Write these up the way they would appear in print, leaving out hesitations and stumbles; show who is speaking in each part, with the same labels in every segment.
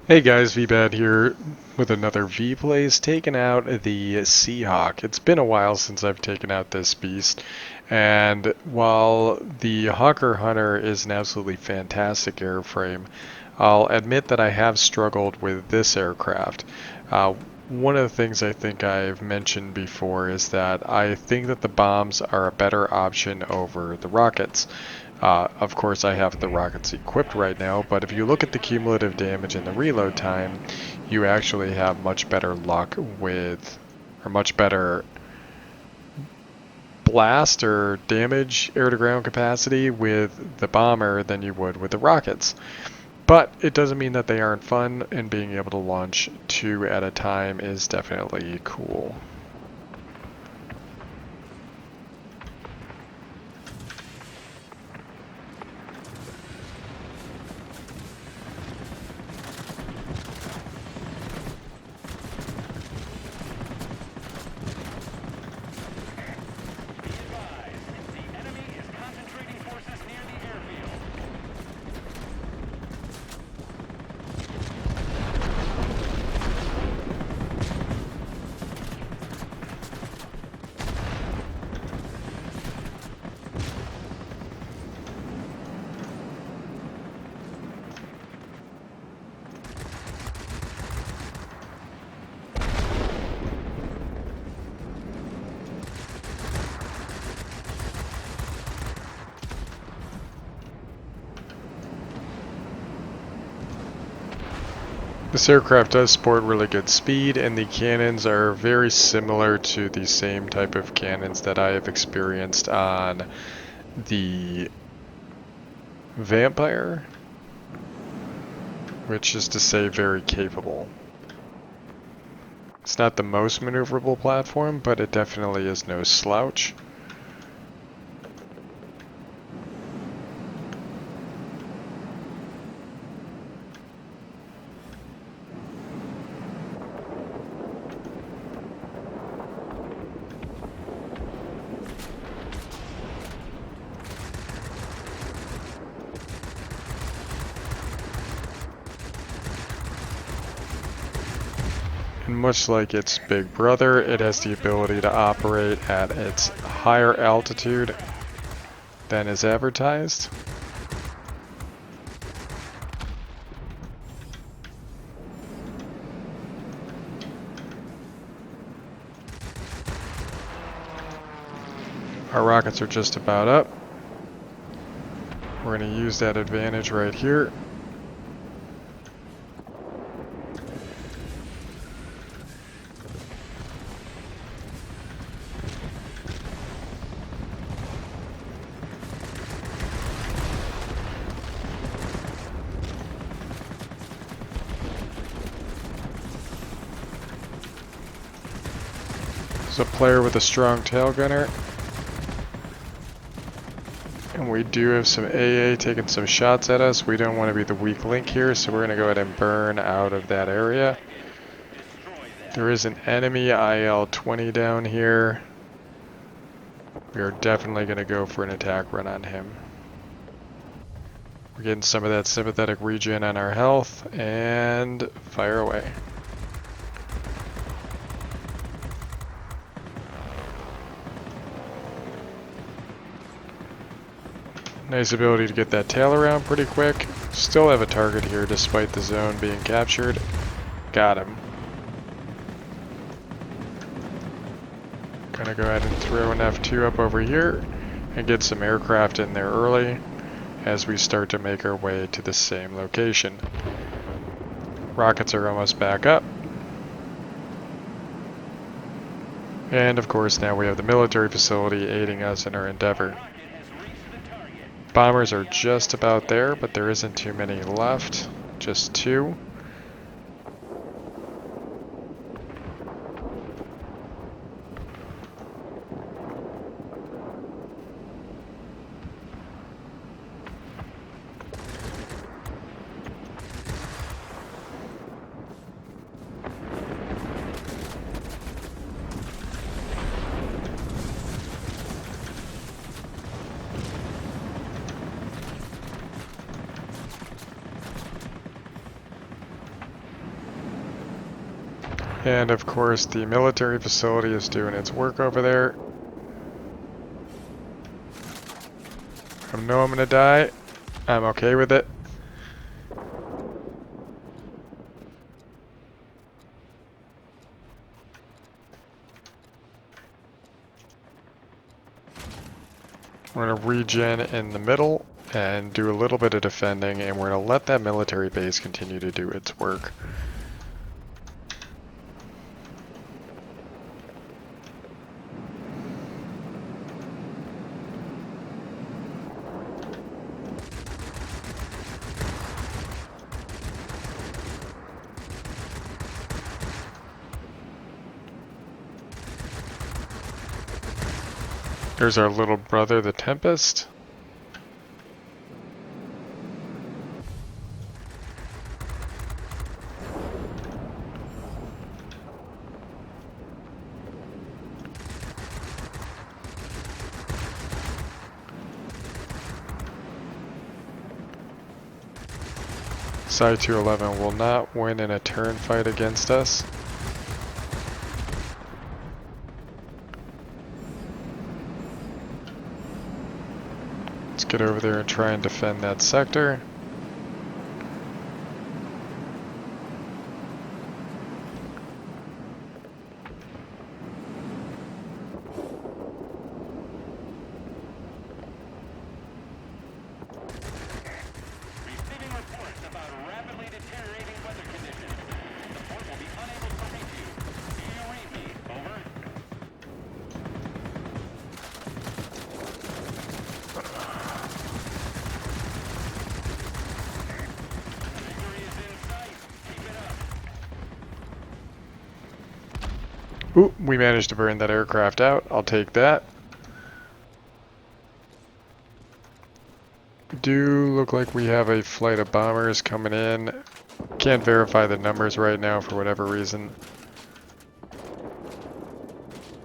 Speaker 1: Hey guys, Veebat here with another V-Plays taking out the Seahawk. It's been a while since I've taken out this beast, and while the Hawker Hunter is an absolutely fantastic airframe, I'll admit that I have struggled with this aircraft. One of the things I think I've mentioned before is that I think that the bombs are a better option over the rockets. Of course, I have the rockets equipped right now, but if you look at the cumulative damage and the reload time, you actually have much better luck with, or much better blast or damage air-to-ground capacity with the bomber than you would with the rockets. But it doesn't mean that they aren't fun, and being able to launch two at a time is definitely cool. This aircraft does sport really good speed, and the cannons are very similar to the same type of cannons that I have experienced on the Vampire, which is to say very capable. It's not the most maneuverable platform, but it definitely is no slouch. And much like its big brother, it has the ability to operate at its higher altitude than is advertised. Our rockets are just about up. We're going to use that advantage right here. There's a player with a strong tail gunner. And we do have some AA taking some shots at us. We don't want to be the weak link here, so we're going to go ahead and burn out of that area. There is an enemy IL-20 down here. We are definitely going to go for an attack run on him. We're getting some of that sympathetic regen on our health, and fire away. Nice ability to get that tail around pretty quick. Still have a target here despite the zone being captured. Got him. Gonna go ahead and throw an F2 up over here and get some aircraft in there early as we start to make our way to the same location. Rockets are almost back up. And of course now we have the military facility aiding us in our endeavor. Bombers are just about there, but there isn't too many left. Just two. And of course, the military facility is doing its work over there. I know I'm gonna die. I'm okay with it. We're gonna regen in the middle and do a little bit of defending, and we're gonna let that military base continue to do its work. There's our little brother, the Tempest. Psi 211 will not win in a turn fight against us. Let's get over there and try and defend that sector. Ooh, we managed to burn that aircraft out. I'll take that. We do look like we have a flight of bombers coming in. Can't verify the numbers right now for whatever reason.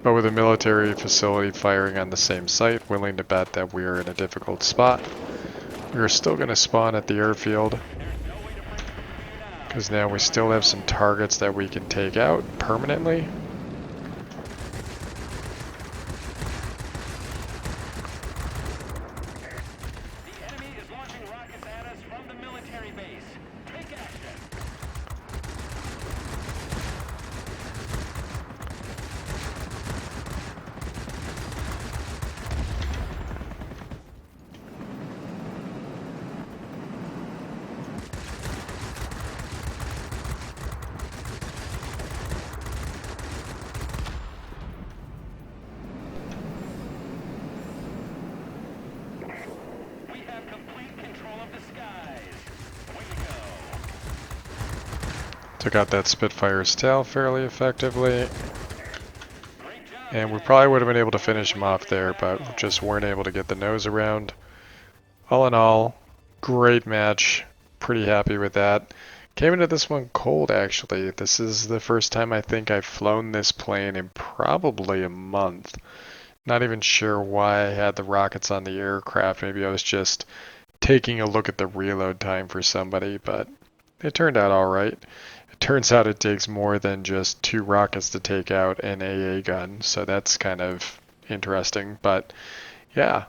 Speaker 1: But with a military facility firing on the same site, willing to bet that we are in a difficult spot. We are still going to spawn at the airfield, because now we still have some targets that we can take out permanently. Took out that Spitfire's tail fairly effectively. And we probably would have been able to finish him off there, but just weren't able to get the nose around. All in all, great match. Pretty happy with that. Came into this one cold, actually. This is the first time I think I've flown this plane in probably a month. Not even sure why I had the rockets on the aircraft. Maybe I was just taking a look at the reload time for somebody, but it turned out alright. It turns out it takes more than just 2 rockets to take out an AA gun, so that's kind of interesting. But yeah,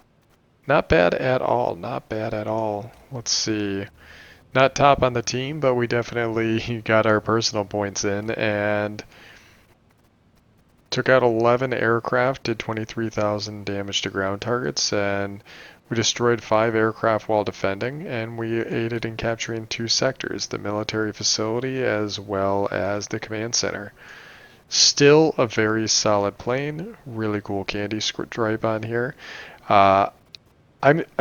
Speaker 1: not bad at all. Not bad at all. Let's see. Not top on the team, but we definitely got our personal points in and took out 11 aircraft, did 23,000 damage to ground targets, and we destroyed 5 aircraft while defending, and we aided in capturing 2 sectors, the military facility as well as the command center. Still a very solid plane, really cool candy stripe on here. I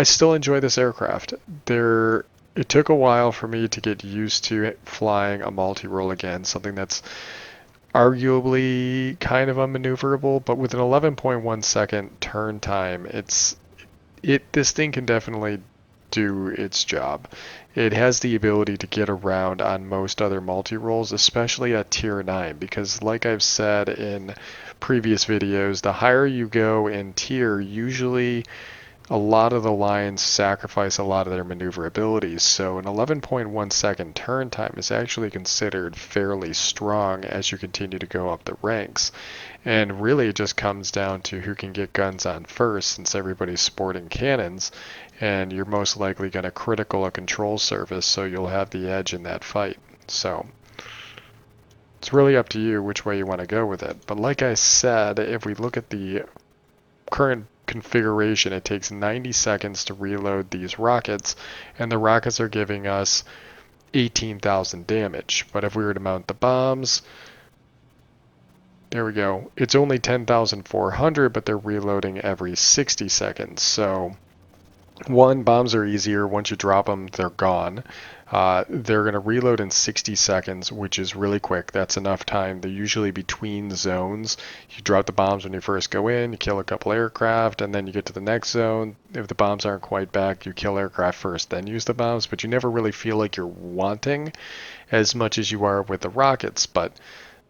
Speaker 1: still enjoy this aircraft. It took a while for me to get used to flying a multi-role again, something that's arguably kind of unmaneuverable, but with an 11.1 second turn time, this thing can definitely do its job. It has the ability to get around on most other multi-roles, especially at tier 9, because like I've said in previous videos, the higher you go in tier, usually a lot of the lines sacrifice a lot of their maneuverability, so an 11.1 second turn time is actually considered fairly strong as you continue to go up the ranks. And really it just comes down to who can get guns on first, since everybody's sporting cannons, and you're most likely going to critical a control surface, so you'll have the edge in that fight. So it's really up to you which way you want to go with it. But like I said, if we look at the current configuration, it takes 90 seconds to reload these rockets, and the rockets are giving us 18,000 damage. But if we were to mount the bombs, there we go. It's only 10,400, but they're reloading every 60 seconds. So, one, bombs are easier. Once you drop them, they're gone. They're going to reload in 60 seconds, which is really quick. That's enough time. They're usually between zones. You drop the bombs when you first go in, you kill a couple aircraft, and then you get to the next zone. If the bombs aren't quite back, you kill aircraft first, then use the bombs, but you never really feel like you're wanting as much as you are with the rockets. But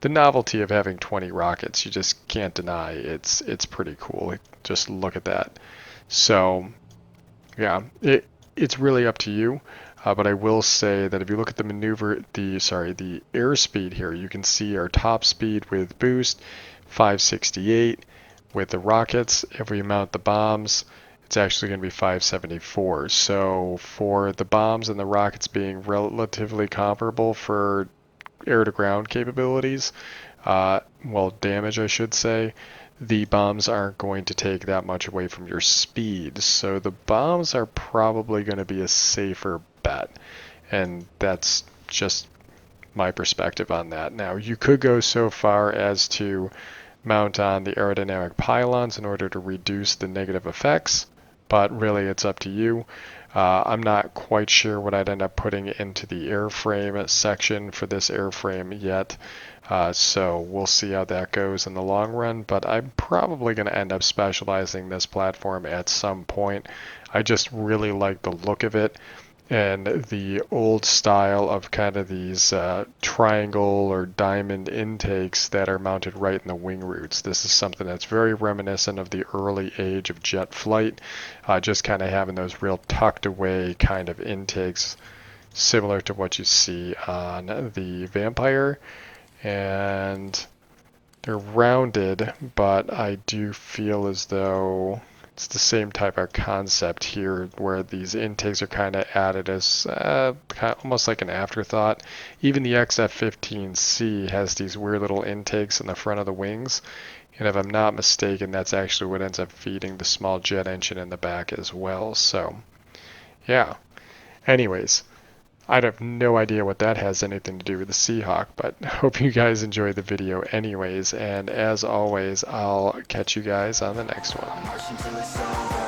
Speaker 1: the novelty of having 20 rockets, you just can't deny. It's pretty cool. Just look at that. So, yeah, it's really up to you. But I will say that if you look at the the airspeed here, you can see our top speed with boost, 568. With the rockets, if we mount the bombs, it's actually going to be 574. So for the bombs and the rockets being relatively comparable for air-to-ground capabilities, well, damage I should say, the bombs aren't going to take that much away from your speed. So the bombs are probably going to be a safer bet. And that's just my perspective on that. Now, you could go so far as to mount on the aerodynamic pylons in order to reduce the negative effects, but really it's up to you. I'm not quite sure what I'd end up putting into the airframe section for this airframe yet. So we'll see how that goes in the long run, but I'm probably going to end up specializing this platform at some point. I just really like the look of it and the old style of kind of these triangle or diamond intakes that are mounted right in the wing roots. This is something that's very reminiscent of the early age of jet flight, just kind of having those real tucked away kind of intakes similar to what you see on the Vampire. And they're rounded, but I do feel as though it's the same type of concept here, where these intakes are kind of added as almost like an afterthought. Even the XF-15C has these weird little intakes in the front of the wings, and if I'm not mistaken, that's actually what ends up feeding the small jet engine in the back as well. So, yeah. Anyways, I have no idea what that has anything to do with the Seahawk, but hope you guys enjoyed the video anyways, and as always, I'll catch you guys on the next one.